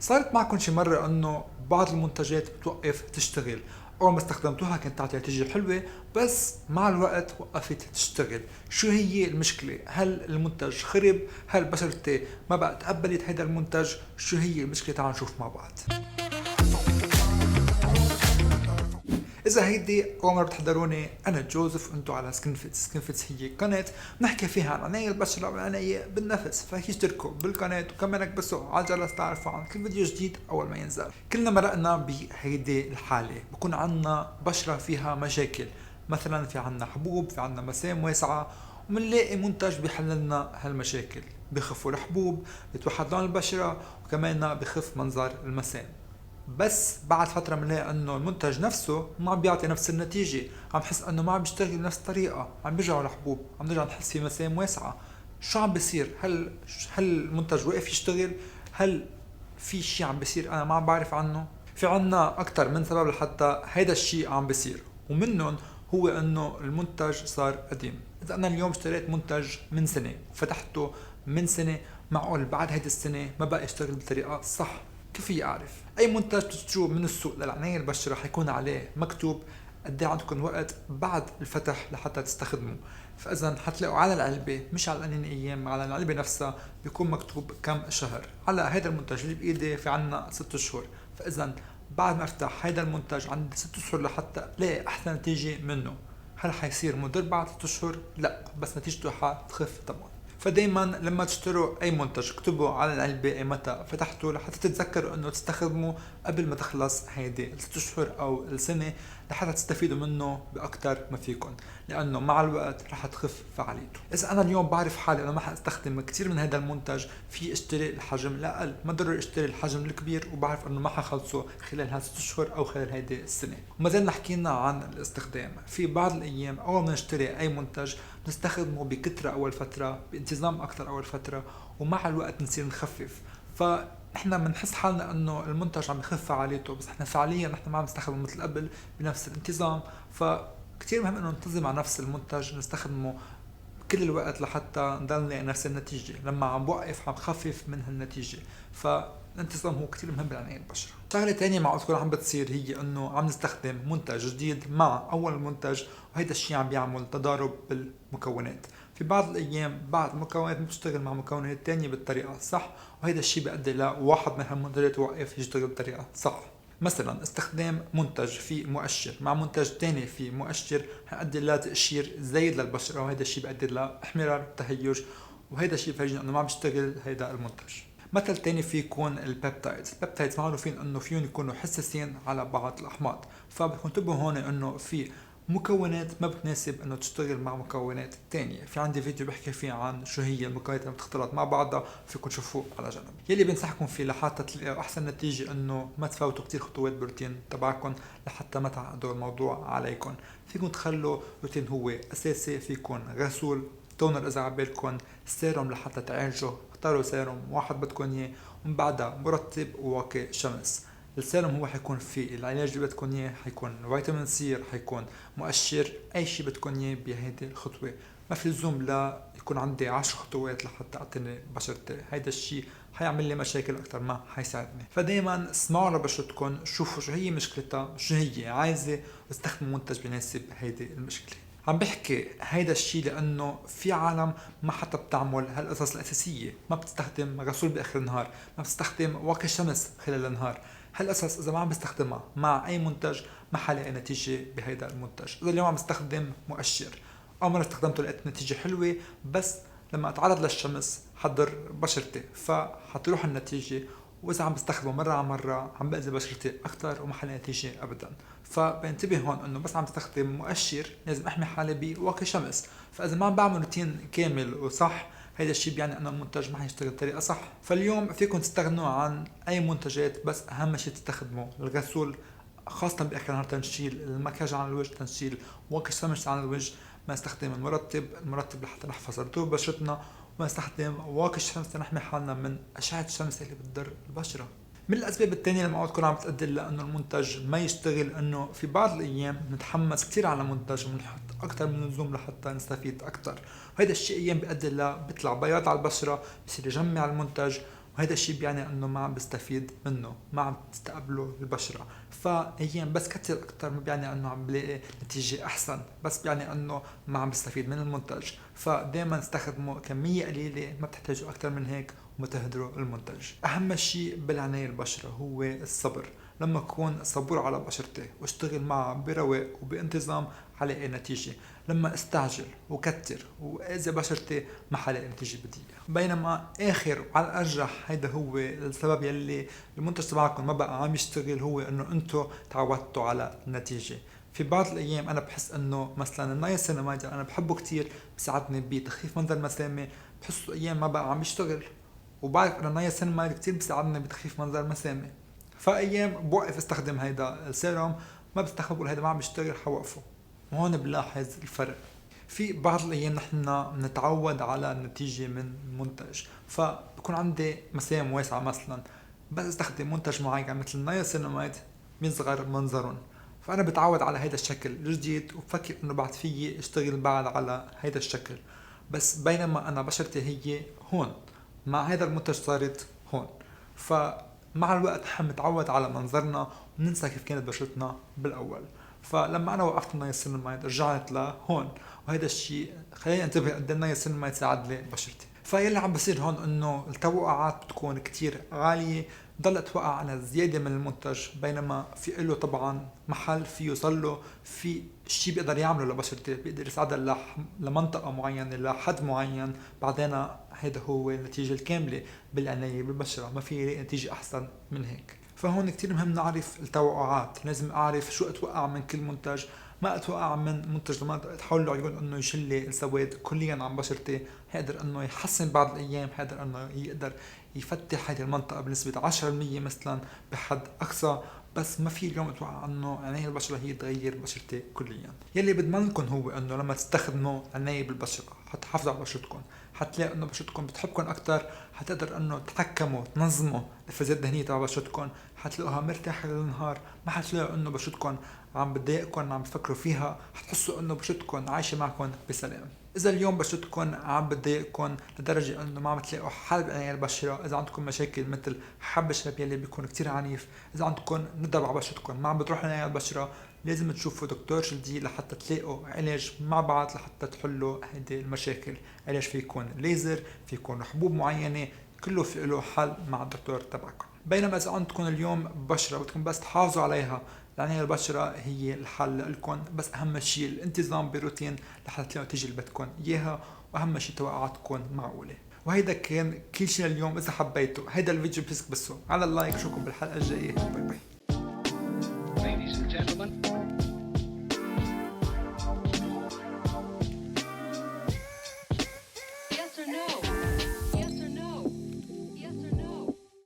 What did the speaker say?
صارت معكم شي مرة انه بعض المنتجات بتوقف تشتغل؟ اول ما استخدمتوها كانت تعطي نتيجة حلوة، بس مع الوقت وقفت تشتغل. شو هي المشكلة؟ هل المنتج خرب؟ هل بشرتي ما بقى تقبلت هيدا المنتج؟ شو هي المشكلة؟ تعالوا نشوف مع بعض. إذا هيدي أول مرة بتحضروني، أنا جوزيف وأنتو على سكنفيتس. سكنفيتس هي قناة بنحكي فيها عن عناية البشرة والعناية بالنفس، فاشتركوا بالقناة وكمان اكبسوا على الجرس تعرفوا عن كل فيديو جديد أول ما ينزل. كلنا مرقنا بهيدي الحالة، بكون عنا بشرة فيها مشاكل، مثلا في عنا حبوب، في عنا مسام واسعة، ومنلاقي منتج بيحللنا هالمشاكل، بخفوا الحبوب، بتوحد لون البشرة، وكمان بخف منظر المسام. بس بعد فترة بنلاقي انه المنتج نفسه ما عم بيعطي نفس النتيجة، عم نحس انه ما عم بيشتغل بنفس الطريقة، عم بيرجعوا الحبوب، عم نرجع نحس في مسام واسعة. شو عم بيصير؟ هل المنتج وقف يشتغل؟ هل في شي عم بيصير انا ما عم بعرف عنه؟ في عنا اكتر من سبب لحتى هيدا الشي عم بيصير، ومنهم هو انه المنتج صار قديم. اذا انا اليوم اشتريت منتج من سنة وفتحته من سنة، معقول بعد هيدي السنة ما بقى يشتغل بالطريقة الصح؟ كيف في اعرف؟ اي منتج تشتروه من السوق للعناية البشرة حيكون عليه مكتوب قد ايه عندكم وقت بعد الفتح لحتى تستخدموه. فاذا حتلاقوا على العلبة، مش على القنينة ايام، على العلبة نفسها بيكون مكتوب كم شهر. على هذا المنتج اللي بايدي في عنا 6 شهور، فاذا بعد ما افتح هذا المنتج عندي 6 شهور لحتى الاقي احسن نتيجة منه. هل حيصير مضر بعد 6 شهور؟ لا، بس نتيجته حتخف طبعا. فدايما لما تشتروا اي منتج اكتبوا على العلبة اي متى فتحته لحتى تتذكروا انه تستخدموه قبل ما تخلص هيدي ال6 شهور او السنة، لحتى تستفيدوا منه باكتر ما فيكم، لانه مع الوقت رح تخف فعاليته. اذا انا اليوم بعرف حالي انه ما حاستخدم كثير من هذا المنتج، في اشتري الحجم الاقل، ما ضروري اشتري الحجم الكبير، وبعرف انه ما حخلصه خلال هال6 شهور او خلال هيدي السنة. وما زلنا حكينا عن الاستخدام. في بعض الايام اول ما نشتري اي منتج نستخدمه بكثرة اول فترة، بانتظام اكثر اول فترة، ومع الوقت نصير نخفف. فاحنا بنحس حالنا انه المنتج عم يخف فعاليته، بس احنا فعليا احنا ما عم نستخدمه مثل قبل بنفس الانتظام. فكتير مهم انه ننتظم على نفس المنتج، نستخدمه كل الوقت لحتى نضل نلاقي نفس النتيجة. لما عم بوقف عم خفف من هالنتيجة. فالانتظام هو كتير مهم بالعناية البشرة. شغلة تانية معقول تكون عم بتصير هي انه عم نستخدم منتج جديد مع اول منتج، وهيدا الشي عم بيعمل تضارب بالمكونات. في بعض الايام بعض المكونات بتشتغل مع مكونات تانية بالطريقة الصح، وهيدا الشي بيؤدي لواحد من هالمنتجات يوقف يشتغل بالطريقة الصح. مثلا استخدام منتج فيه مؤشر مع منتج تاني فيه مؤشر هيؤدي لتقشير زايد للبشرة، وهيدا الشيء بيؤدي لاحمرار وتهيج، وهيدا الشيء بفرجينا انه ما عم بيشتغل هيدا المنتج. مثل تاني في يكون البيبتايدز. البيبتايدز معروفين انه فيهم يكونوا حساسين على بعض الاحماض، فبتنتبهوا هون انه في مكونات ما بتناسب انه تشتغل مع مكونات تانية. في عندي فيديو بحكي فيه عن شو هي المكونات اللي بتختلط مع بعضها، فيكم تشوفوه على جنب. يلي بنصحكم فيه لحتى تلاقوا احسن نتيجة انه ما تفوتوا كتير خطوات بالروتين تبعكم، لحتى ما تعقدوا الموضوع عليكم. فيكم تخلوا روتين هو اساسي، فيكم غسول، تونر اذا عبالكم، سيروم لحتى تعالجوا، اختاروا سيروم واحد بدكم اياه، ومن بعدها مرطب وواقي شمس. السيروم هو حيكون فيه العلاج اللي بدكم اياه، حيكون فيتامين سي، حيكون مؤشر، اي شيء بدكم اياه بهيدي الخطوه. ما في لزوم لا يكون عندي 10 خطوات لحتى اعتني بشرتي، هيدا الشيء حيعمل لي مشاكل اكثر ما حيساعدني. فدايما اسمعوا لبشرتكم، شوفوا شو هي مشكلتها، شو هي عايزه، واستخدموا منتج بيناسب هيدي المشكله. عم بحكي هيدا الشيء لانه في عالم ما حتى بتعمل هالقصص الاساسيه، ما بتستخدم غسول باخر النهار، ما بتستخدم واقي شمس خلال النهار. هالقصص اذا ما عم بستخدمها مع اي منتج ما حلاقي نتيجه بهيدا المنتج. اذا اليوم عم بستخدم مؤشر، اول مره استخدمته لقيت نتيجه حلوه، بس لما اتعرض للشمس حضر بشرتي فحتروح النتيجه. واذا عم بستخدمه مره على مره عم باذي بشرتي اكثر وما حلاقي نتيجه ابدا. فبنتبه هون انه بس عم بستخدم مؤشر لازم احمي حالي بواقي شمس. فاذا ما عم بعمل روتين كامل وصح، هيدا الشيء بيعني انه المنتج ما حيشتغل بطريقه صح. فاليوم فيكم تستغنوا عن اي منتجات، بس اهم شيء تستخدموا الغسول خاصة بآخر النهار تنشيل المكياج عن الوجه، تنشيل واقي الشمس عن الوجه. ما نستخدم المرطب لحتى نحفظ رطوبة بشرتنا، وما نستخدم واقي الشمس لنحمي حالنا من أشعة الشمس اللي بتضر البشرة. من الأسباب التانية اللي معقول تكون عم تؤدي لأنه المنتج ما يشتغل، إنه في بعض الأيام بنتحمس كتير على منتج وبنحط أكتر من اللزوم لحتى نستفيد أكتر، وهذا الشيء أيام بيؤدي بيطلع بياض على البشرة، بصير يجمع المنتج، وهذا الشيء بيعني انه ما عم بستفيد منه، ما عم تستقبله البشرة. فايام بس كتر اكتر ما بيعني انه عم بلاقي نتيجة احسن، بس بيعني انه ما عم بستفيد من المنتج. فدائما استخدموا كمية قليلة، ما بتحتاجوا اكتر من هيك وما تهدروا المنتج. اهم شيء بالعناية البشرة هو الصبر. لما اكون صبور على بشرتي واشتغل معها برواق وبانتظام حلاقي نتيجة. لما استعجل وكتر واذا بشرتي ما حلاقي نتيجة بديهة. بينما اخر وعلى الارجح هيدا هو السبب يلي المنتج تبعكم ما بقى عم يشتغل، هو انه انتم تعودتوا على النتيجة. في بعض الايام انا بحس انه مثلا النايسيناميد انا بحبه كتير، بساعدني بتخفيف منظر المسامة، بحسه ايام ما بقى عم يشتغل. وبعرف انه النايسيناميد كتير بيساعدني بتخفيف منظر المسامة، فايام بوقف استخدم هيدا السيروم، ما بستخدم بقول هيدا ما عم بيشتغل حوقفه. وهون بلاحظ الفرق. في بعض الايام نحن بنتعود على النتيجة من المنتج، فبكون عندي مسام واسعة مثلا، بس استخدم منتج معين مثل النايسيناميد بيصغر منظرهم، فانا بتعود على هيدا الشكل الجديد وبفكر انه بعد فيي اشتغل بعد على هيدا الشكل. بس بينما انا بشرتي هي هون، مع هيدا المنتج صارت هون. فمع الوقت حنتعود على منظرنا وننسى كيف كانت بشرتنا بالاول. فلما انا وقفت النايسيناميد رجعت لهون، وهذا الشيء خليني انتبه قد ايه النايسيناميد ساعد لي بشرتي. فيلي عم بصير هون انه التوقعات بتكون كتير عالية، ضل اتوقع على زيادة من المنتج، بينما في له طبعا محل فيه يوصل له، في شيء بيقدر يعمله لبشرتي، بيقدر يساعدها لمنطقة معينة لحد معين، بعدين هيدا هو النتيجة الكاملة بالعناية بالبشرة، ما في يلاقي نتيجة أحسن من هيك. فهون كتير مهم نعرف التوقعات، لازم أعرف شو أتوقع من كل منتج. ما أتوقع من منتج لما تحول له عيون إنه يشيل لي السواد كليا عن بشرتي، هيقدر إنه يحسن بعض الأيام، هيقدر إنه يقدر يفتح هذه المنطقة بنسبة 10% مثلا بحد أقصى، بس ما في اليوم اتوقع انه عناية البشرة هي تغير بشرتي كليا. يلي بضمن لكم هو انه لما تستخدموا عناية بالبشرة حتحافظوا على بشرتكم، حتلاقوا انه بشرتكم بتحبكم اكثر، حتقدر انه تحكموا تنظموا الفازات الدهنية تبع بشرتكم، حتلاقوها مرتاحة للنهار، ما حتلاقوا انه بشرتكم عم بتضايقكم عم تفكروا فيها، حتحسوا انه بشرتكم عايشة معكم بسلام. اذا اليوم بشرتكم عم بتضايقكم لدرجة انه ما عم تلاقوا حل بعناية البشرة، اذا عندكم مشاكل مثل حب الشباب يلي بيكون كتير عنيف، اذا عندكم ندب على بشرتكم ما عم بتروح عناية البشرة، لازم تشوفوا دكتور جلدي لحتى تلاقوا علاج مع بعض لحتى تحلوا هيدي المشاكل. علاج في يكون ليزر، في يكون حبوب معينة، كله في له حل مع الدكتور تبعكم. بينما اذا عندكم اليوم بشرة بدكم بس تحافظوا عليها، العناية البشرة هي الحل لكم، بس اهم شيء الانتظام بروتين لحتى تلاقوا النتيجة اللي بدكم اياها، واهم شيء توقعات تكون معقولة. وهيدا كان كل شيء اليوم. اذا حبيتوا هيدا الفيديو بليز كبسوا على اللايك. اشوفكم بالحلقة الجاية. باي باي. Ladies and gentlemen. Yes or no?